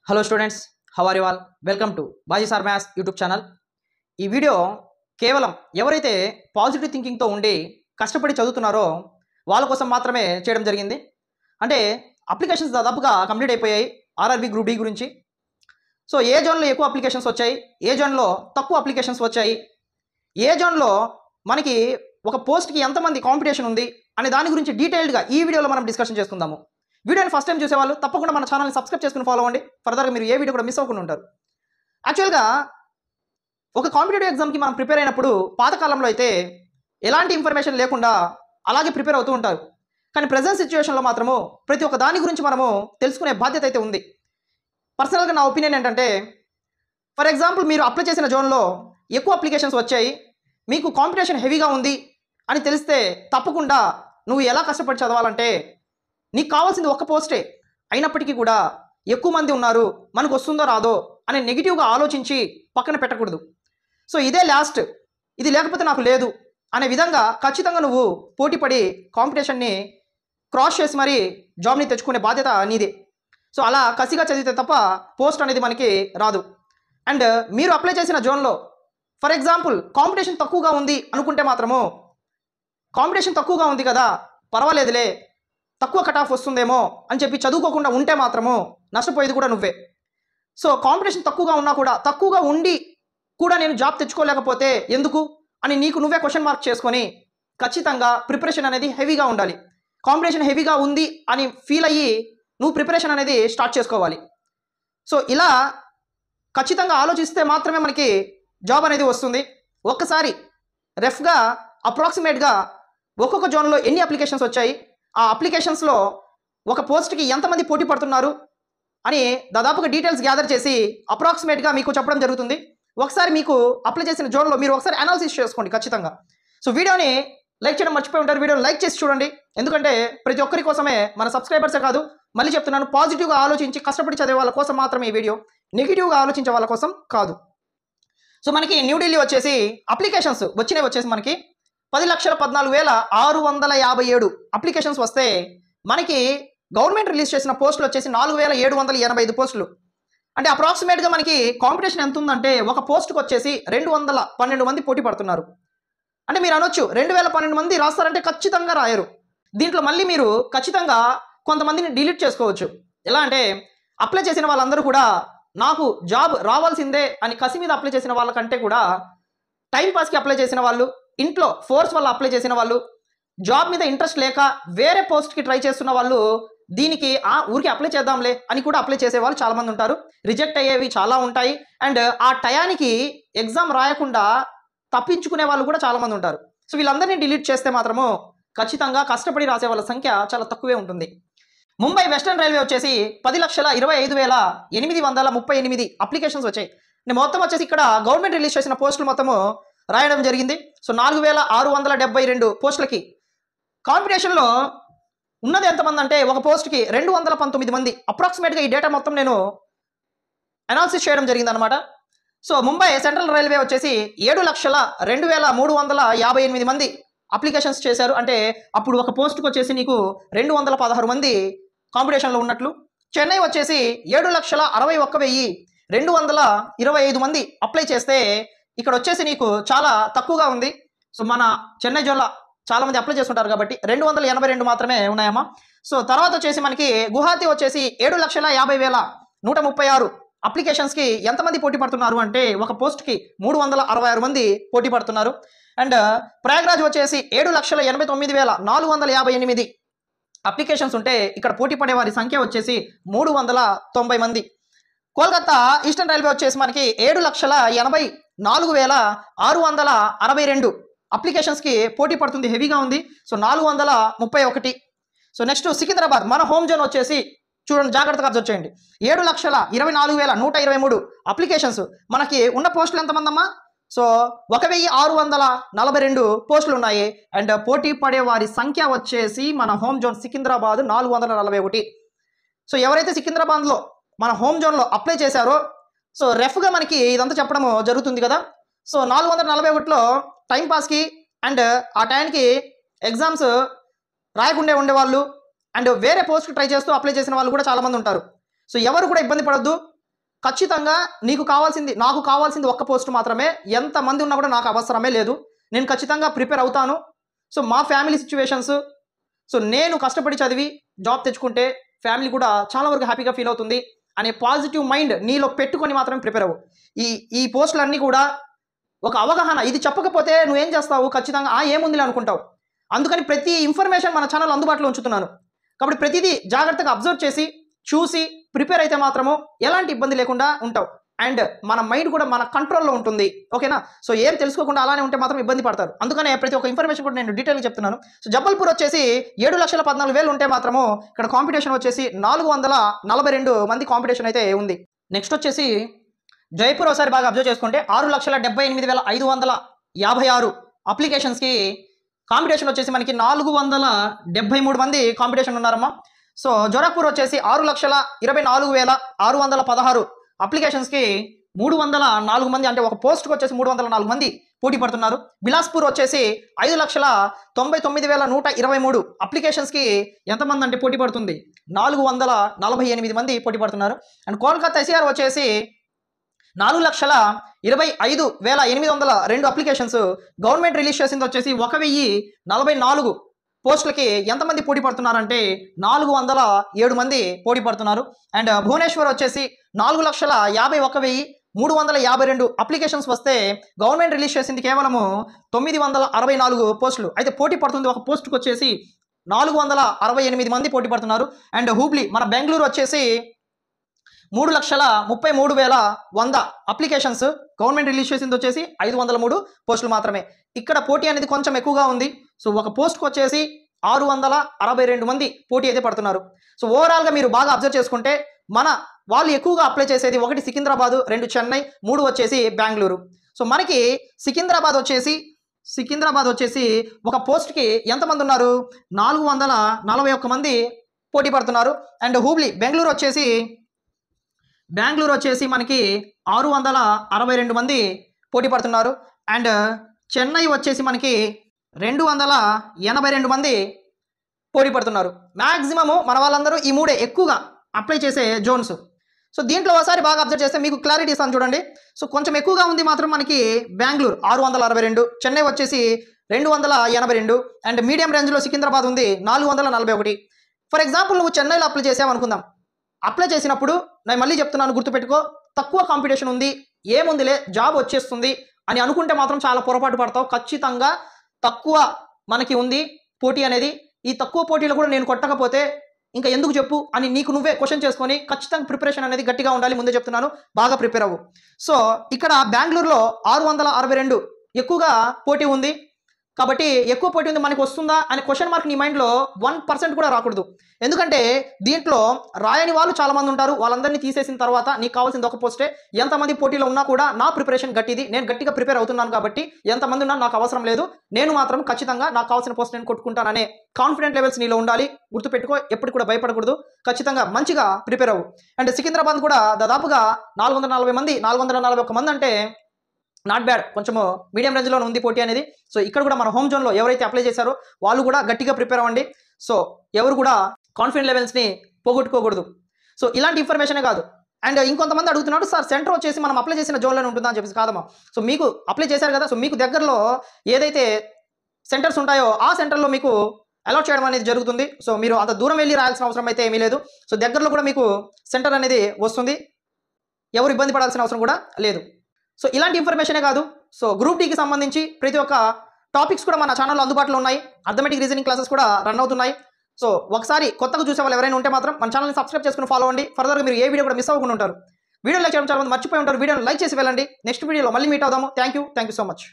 Hello students, how are you all? Welcome to Baji sir maths YouTube channel. ఈ video కేవలం ఎవరైతే positive థింకింగ్తో ఉండి కష్టపడి చదువుతున్నారో వాళ్ళ కోసం మాత్రమే చేయడం జరిగింది. అంటే అప్లికేషన్స్ దాదాపుగా కంప్లీట్ అయిపోయాయి ఆర్ఆర్బీ గ్రూప్ డి గురించి. సో ఏ జోన్లో ఎక్కువ అప్లికేషన్స్ వచ్చాయి, ఏ జోన్లో తక్కువ అప్లికేషన్స్ వచ్చాయి, ఏ జోన్లో మనకి ఒక పోస్ట్కి ఎంతమంది కాంపిటీషన్ ఉంది అనే దాని గురించి డీటెయిల్డ్గా ఈ వీడియోలో మనం డిస్కషన్ చేసుకుందాము. వీడియోని ఫస్ట్ టైం చూసేవాళ్ళు తప్పకుండా మన ఛానల్ని సబ్స్క్రైబ్ చేసుకుని ఫాలో అవ్వండి. ఫర్దర్గా మీరు ఏ వీడియో కూడా మిస్ అవ్వకుండా ఉంటారు. యాక్చువల్గా ఒక కాంపిటేటివ్ ఎగ్జామ్కి మనం ప్రిపేర్ అయినప్పుడు పాతకాలంలో అయితే ఎలాంటి ఇన్ఫర్మేషన్ లేకుండా అలాగే ప్రిపేర్ అవుతూ ఉంటారు. కానీ ప్రజెంట్ సిచ్యువేషన్లో మాత్రము ప్రతి ఒక్క దాని గురించి మనము తెలుసుకునే బాధ్యత అయితే ఉంది. పర్సనల్గా నా ఒపీనియన్ ఏంటంటే, ఫర్ ఎగ్జాంపుల్ మీరు అప్లై చేసిన జోన్లో ఎక్కువ అప్లికేషన్స్ వచ్చాయి, మీకు కాంపిటీషన్ హెవీగా ఉంది అని తెలిస్తే తప్పకుండా నువ్వు ఎలా కష్టపడి చదవాలంటే, నీకు కావాల్సింది ఒక్క పోస్టే అయినప్పటికీ కూడా ఎక్కువ మంది ఉన్నారు, మనకు వస్తుందో రాదో అనే నెగిటివ్గా ఆలోచించి పక్కన పెట్టకూడదు. సో ఇదే లాస్ట్, ఇది లేకపోతే నాకు లేదు అనే విధంగా ఖచ్చితంగా నువ్వు పోటీపడి కాంపిటీషన్ని క్రాస్ చేసి మరి జాబ్ని తెచ్చుకునే బాధ్యత నీదే. సో అలా కసిగా చదివితే తప్ప పోస్ట్ అనేది మనకి రాదు. అండ్ మీరు అప్లై చేసిన జోన్లో ఫర్ ఎగ్జాంపుల్ కాంపిటీషన్ తక్కువగా ఉంది అనుకుంటే మాత్రము, కాంపిటీషన్ తక్కువగా ఉంది కదా పర్వాలేదులే, తక్కువ కట్ ఆఫ్ వస్తుందేమో అని చెప్పి చదువుకోకుండా ఉంటే మాత్రము నష్టపోయేది కూడా నువ్వే. సో కాంపిటీషన్ తక్కువగా ఉన్నా కూడా, తక్కువగా ఉండి కూడా నేను జాబ్ తెచ్చుకోలేకపోతే ఎందుకు అని నీకు నువ్వే క్వశ్చన్ మార్క్ చేసుకొని ఖచ్చితంగా ప్రిపరేషన్ అనేది హెవీగా ఉండాలి. కాంపిటీషన్ హెవీగా ఉంది అని ఫీల్ అయ్యి నువ్వు ప్రిపరేషన్ అనేది స్టార్ట్ చేసుకోవాలి. సో ఇలా ఖచ్చితంగా ఆలోచిస్తే మాత్రమే మనకి జాబ్ అనేది వస్తుంది. ఒక్కసారి రెఫ్గా అప్రాక్సిమేట్గా ఒక్కొక్క జోన్లో ఎన్ని అప్లికేషన్స్ వచ్చాయి, ఆ అప్లికేషన్స్లో ఒక పోస్ట్కి ఎంతమంది పోటీ పడుతున్నారు అని దాదాపుగా డీటెయిల్స్ గ్యాదర్ చేసి అప్రాక్సిమేట్గా మీకు చెప్పడం జరుగుతుంది. ఒకసారి మీకు అప్లై చేసిన జోన్లో మీరు ఒకసారి అనాలిసిస్ చేసుకోండి ఖచ్చితంగా. సో వీడియోని లైక్ చేయడం మర్చిపోయి ఉంటారు, వీడియోని లైక్ చేసి చూడండి. ఎందుకంటే ప్రతి ఒక్కరి కోసమే, మన సబ్స్క్రైబర్సే కాదు, మళ్ళీ చెప్తున్నాను, పాజిటివ్గా ఆలోచించి కష్టపడి చదివే వాళ్ళ కోసం మాత్రమే ఈ వీడియో, నెగిటివ్గా ఆలోచించే వాళ్ళ కోసం కాదు. సో మనకి న్యూఢిల్లీ వచ్చేసి అప్లికేషన్స్ వచ్చేసి మనకి 10,14,657 అప్లికేషన్స్ వస్తే మనకి గవర్నమెంట్ రిలీజ్ చేసిన పోస్టులు వచ్చేసి 4,785 పోస్టులు. అంటే అప్రాక్సిమేట్గా మనకి కాంపిటీషన్ ఎంత ఉందంటే, ఒక పోస్టుకు వచ్చేసి 212 మంది పోటీ పడుతున్నారు. అంటే మీరు అనొచ్చు 2012 మంది రాస్తారంటే ఖచ్చితంగా రాయరు. దీంట్లో మళ్ళీ మీరు ఖచ్చితంగా కొంతమందిని డిలీట్ చేసుకోవచ్చు. ఎలా అంటే, అప్లై చేసిన వాళ్ళందరూ కూడా నాకు జాబ్ రావాల్సిందే అని కసి మీద అప్లై చేసిన వాళ్ళకంటే కూడా టైంపాస్కి అప్లై చేసిన వాళ్ళు, ఇంట్లో ఫోర్స్ వల్ల అప్లై చేసిన వాళ్ళు, జాబ్ మీద ఇంట్రెస్ట్ లేక వేరే పోస్ట్కి ట్రై చేస్తున్న వాళ్ళు, దీనికి ఊరికి అప్లై చేద్దాంలే అని కూడా అప్లై చేసే వాళ్ళు చాలామంది ఉంటారు. రిజెక్ట్ అయ్యేవి చాలా ఉంటాయి. అండ్ ఆ టయానికి ఎగ్జామ్ రాయకుండా తప్పించుకునే వాళ్ళు కూడా చాలామంది ఉంటారు. సో వీళ్ళందరినీ డిలీట్ చేస్తే మాత్రము ఖచ్చితంగా కష్టపడి రాసే వాళ్ళ సంఖ్య చాలా తక్కువే ఉంటుంది. ముంబై వెస్టర్న్ రైల్వే వచ్చేసి 10,25,838 అప్లికేషన్స్ వచ్చాయి. మొత్తం వచ్చేసి ఇక్కడ గవర్నమెంట్ రిలీజ్ చేసిన పోస్టులు మొత్తము రాయడం జరిగింది. సో 4,672 పోస్టులకి కాంపిటీషన్లో ఉన్నది ఎంతమంది అంటే, ఒక పోస్ట్కి 219 మంది. అప్రాక్సిమేట్గా ఈ డేటా మొత్తం నేను అనాలిసిస్ చేయడం జరిగింది అనమాట. సో ముంబై సెంట్రల్ రైల్వే వచ్చేసి 7,02,358 మంది అప్లికేషన్స్ చేశారు. అంటే అప్పుడు ఒక పోస్ట్కి వచ్చేసి నీకు 216 మంది కాంపిటీషన్లో ఉన్నట్లు. చెన్నై వచ్చేసి 7,61,225 మంది అప్లై చేస్తే ఇక్కడ వచ్చేసి నీకు చాలా తక్కువగా ఉంది. సో మన చెన్నై జోన్లో చాలామంది అప్లై చేస్తుంటారు కాబట్టి 282 మాత్రమే ఉన్నాయమ్మా. సో తర్వాత వచ్చేసి మనకి గువాహతి వచ్చేసి 7,50,136 అప్లికేషన్స్కి ఎంతమంది పోటీ పడుతున్నారు అంటే, ఒక పోస్ట్కి 366 మంది పోటీ పడుతున్నారు. అండ్ ప్రయాగ్రాజ్ వచ్చేసి 7,89,458 అప్లికేషన్స్ ఉంటే ఇక్కడ పోటీ పడే వారి సంఖ్య వచ్చేసి 390 మంది. కోల్కతా ఈస్టర్న్ రైల్వే వచ్చేసి మనకి 7,84,662 అప్లికేషన్స్కి పోటీ పడుతుంది, హెవీగా ఉంది. సో 431. సో నెక్స్ట్ సికింద్రాబాద్, మన హోమ్ జోన్ వచ్చేసి చూడండి, జాగ్రత్తగా అబ్జర్వ్ చేయండి, 7,24,123 అప్లికేషన్స్. మనకి ఉన్న పోస్టులు ఎంతమంది అమ్మా? సో 1,642 పోస్టులు ఉన్నాయి. అండ్ పోటీ పడే వారి సంఖ్య వచ్చేసి మన హోమ్ జోన్ సికింద్రాబాద్ 441. సో ఎవరైతే సికింద్రాబాద్లో మన హోమ్ జోన్లో అప్లై చేశారో, సో రెఫ్గా మనకి ఇదంతా చెప్పడం జరుగుతుంది కదా. సో 441లో టైంపాస్కి అండ్ ఆ టైంకి ఎగ్జామ్స్ రాయకుండా ఉండేవాళ్ళు అండ్ వేరే పోస్ట్కి ట్రై చేస్తూ అప్లై చేసిన వాళ్ళు కూడా చాలామంది ఉంటారు. సో ఎవరు కూడా ఇబ్బంది పడొద్దు. ఖచ్చితంగా నాకు కావాల్సింది ఒక్క పోస్ట్ మాత్రమే. ఎంతమంది ఉన్నా కూడా నాకు అవసరమే లేదు. నేను ఖచ్చితంగా ప్రిపేర్ అవుతాను. సో మా ఫ్యామిలీ సిచ్యువేషన్స్, సో నేను కష్టపడి చదివి జాబ్ తెచ్చుకుంటే ఫ్యామిలీ కూడా చాలా వరకు హ్యాపీగా ఫీల్ అవుతుంది అనే పాజిటివ్ మైండ్ నీలో పెట్టుకొని మాత్రమే ప్రిపేర్ అవ్వు. ఈ పోస్టులన్నీ కూడా ఒక అవగాహన. ఇది చెప్పకపోతే నువ్వేం చేస్తావు? ఖచ్చితంగా ఏముందిలే అనుకుంటావు. అందుకని ప్రతి ఇన్ఫర్మేషన్ మన ఛానల్ అందుబాటులో ఉంచుతున్నాను. కాబట్టి ప్రతిదీ జాగ్రత్తగా అబ్జర్వ్ చేసి చూసి ప్రిపేర్ అయితే మాత్రము ఎలాంటి ఇబ్బంది లేకుండా ఉంటావు. అండ్ మన మైండ్ కూడా మన కంట్రోల్లో ఉంటుంది. ఓకేనా? సో ఏం తెలుసుకోకుండా అలానే ఉంటే మాత్రం ఇబ్బంది పడతారు. అందుకనే ప్రతి ఒక్క ఇన్ఫర్మేషన్ కూడా నేను డీటెయిల్గా చెప్తున్నాను. సో జబల్పూర్ వచ్చేసి 7,14,000 ఉంటే మాత్రము ఇక్కడ కాంపిటీషన్ వచ్చేసి 442 మంది కాంపిటీషన్ అయితే ఉంది. నెక్స్ట్ వచ్చేసి జైపూర్ ఒకసారి బాగా అబ్జర్వ్ చేసుకుంటే 6,78,556 అప్లికేషన్స్కి కాంపిటీషన్ వచ్చేసి మనకి 473 మంది కాంపిటీషన్ ఉన్నారమ్మా. సో జోరాపూర్ వచ్చేసి 6,24,616 అప్లికేషన్స్కి 304 మంది, అంటే ఒక పోస్ట్కి వచ్చేసి 304 మంది పోటీ పడుతున్నారు. బిలాస్పూర్ వచ్చేసి 5,99,123 అప్లికేషన్స్కి ఎంతమంది అంటే పోటీ పడుతుంది? 448 మంది పోటీ పడుతున్నారు. అండ్ కోల్కతా ఎస్ఆర్ వచ్చేసి 4,25,802 అప్లికేషన్స్ గవర్నమెంట్ రిలీజ్ చేసింది వచ్చేసి 1,044 పోస్టులకి ఎంతమంది పోటీ పడుతున్నారంటే 407 మంది పోటీ పడుతున్నారు. అండ్ భువనేశ్వర్ వచ్చేసి 4,51,352 అప్లికేషన్స్ వస్తే గవర్నమెంట్ రిలీజ్ చేసింది కేవలము 964 పోస్టులు. అయితే పోటీ పడుతుంది ఒక పోస్టుకు వచ్చేసి 468 మంది పోటీ పడుతున్నారు. అండ్ హూబ్లీ మన బెంగళూరు వచ్చేసి 3,33,100 అప్లికేషన్స్ గవర్నమెంట్ రిలీజ్ చేసింది వచ్చేసి 503 పోస్టులు మాత్రమే. ఇక్కడ పోటీ అనేది కొంచెం ఎక్కువగా ఉంది. సో ఒక పోస్ట్కి వచ్చేసి 662 మంది పోటీ అయితే పడుతున్నారు. సో ఓవరాల్గా మీరు బాగా అబ్జర్వ్ చేసుకుంటే వాళ్ళు ఎక్కువగా అప్లై చేసేది 1 సికింద్రాబాద్, 2 చెన్నై, 3 వచ్చేసి బెంగళూరు. సో మనకి సికింద్రాబాద్ వచ్చేసి ఒక పోస్ట్కి ఎంతమంది ఉన్నారు? 441 మంది పోటీ పడుతున్నారు. అండ్ హూబ్లీ బెంగళూరు వచ్చేసి మనకి 662 మంది పోటీ పడుతున్నారు. అండ్ చెన్నై వచ్చేసి మనకి 282 మంది పోటీ పడుతున్నారు. మ్యాక్సిమము మన వాళ్ళందరూ ఈ 3 ఎక్కువగా అప్లై చేసే జోన్స్. సో దీంట్లో ఒకసారి బాగా అబ్జర్వ్ చేస్తే మీకు క్లారిటీ ఇస్తాను చూడండి. సో కొంచెం ఎక్కువగా ఉంది మాత్రం మనకి బెంగళూరు 662, చెన్నై వచ్చేసి 282, అండ్ మీడియం రేంజ్లో సికింద్రాబాద్ ఉంది 441. ఫర్ ఎగ్జాంపుల్ నువ్వు చెన్నైలో అప్లై చేసావు అనుకుందాం. అప్లై చేసినప్పుడు నేను మళ్ళీ చెప్తున్నాను, గుర్తుపెట్టుకో, తక్కువ కాంపిటీషన్ ఉంది, ఏముందిలే జాబ్ వచ్చేస్తుంది అని అనుకుంటే మాత్రం చాలా పొరపాటు పడతావు. ఖచ్చితంగా తక్కువ మనకి ఉంది పోటీ అనేది. ఈ తక్కువ పోటీలో కూడా నేను కొట్టకపోతే ఇంకా ఎందుకు చెప్పు అని నీకు నువ్వే క్వశ్చన్ చేసుకొని ఖచ్చితంగా ప్రిపరేషన్ అనేది గట్టిగా ఉండాలి. ముందే చెప్తున్నాను, బాగా ప్రిపేర్ అవ్వు. సో ఇక్కడ బెంగళూరులో 662 ఎక్కువగా పోటీ ఉంది. కాబట్టి ఎక్కువ పోటీ ఉంది, మనకి వస్తుందా అనే క్వశ్చన్ మార్క్ నీ మైండ్లో 1% కూడా రాకూడదు. ఎందుకంటే దీంట్లో రాయని వాళ్ళు చాలామంది ఉంటారు. వాళ్ళందరినీ తీసేసిన తర్వాత నీకు కావాల్సింది ఒక పోస్టే. ఎంతమంది పోటీలో ఉన్నా కూడా నా ప్రిపరేషన్ గట్టిది, నేను గట్టిగా ప్రిపేర్ అవుతున్నాను కాబట్టి ఎంతమంది ఉన్నా నాకు అవసరం లేదు, నేను మాత్రం ఖచ్చితంగా నాకు కావాల్సిన పోస్ట్ నేను కొట్టుకుంటాననే కాన్ఫిడెంట్ లెవెల్స్ నీలో ఉండాలి. గుర్తుపెట్టుకో, ఎప్పుడు కూడా భయపడకూడదు, ఖచ్చితంగా మంచిగా ప్రిపేర్ అవ్వు. అండ్ సికింద్రాబాద్ కూడా దాదాపుగా 440 మంది, 441 మంది అంటే నాట్ బ్యాడ్, కొంచెము మీడియం రేంజ్లో ఉంది పోటీ అనేది. సో ఇక్కడ కూడా మన హోమ్ జోన్లో ఎవరైతే అప్లై చేశారో వాళ్ళు కూడా గట్టిగా ప్రిపేర్ అవ్వండి. సో ఎవరు కూడా కాన్ఫిడెంట్ లెవెల్స్ని పోగొట్టుకోకూడదు. సో ఇలాంటి ఇన్ఫర్మేషనే కాదు. అండ్ ఇంకొంతమంది అడుగుతున్నాడు, సార్ సెంటర్ వచ్చేసి మనం అప్లై చేసిన జోన్లోనే ఉంటుందా అని చెప్పేసి. కాదమ్మా, సో మీకు అప్లై చేశారు కదా, సో మీకు దగ్గరలో ఏదైతే సెంటర్స్ ఉంటాయో ఆ సెంటర్లో మీకు అలాట్ చేయడం అనేది జరుగుతుంది. సో మీరు అంత దూరం వెళ్ళి రాయాల్సిన అవసరం అయితే ఏమీ లేదు. సో దగ్గరలో కూడా మీకు సెంటర్ అనేది వస్తుంది, ఎవరు ఇబ్బంది పడాల్సిన అవసరం కూడా లేదు. సో ఇలాంటి ఇన్ఫర్మేషనే కాదు, సో గ్రూప్ డీకి సంబంధించి ప్రతి ఒక్క టాపిక్స్ కూడా మన ఛానల్లో అందుబాటులో ఉన్నాయి. అర్థమెటిక్ రీజనింగ్ క్లాసెస్ కూడా రన్ అవుతున్నాయి. సో ఒకసారి కొత్తగా చూసే వాళ్ళు ఎవరైనా ఉంటే మాత్రం మన ఛానల్ని సబ్స్క్రైబ్ చేసుకుని ఫాలో అవ్వండి. ఫర్దర్గా మీరు ఏ వీడియో కూడా మిస్ అవ్వకుండా ఉంటారు. వీడియో లైక్ చేయడం చాలా మంది మర్చిపోయి ఉంటారు, వీడియోని లైక్ చేసి వెళ్ళండి. నెక్స్ట్ వీడియోలో మళ్ళీ మీట్ అవుదాము. Thank you so much.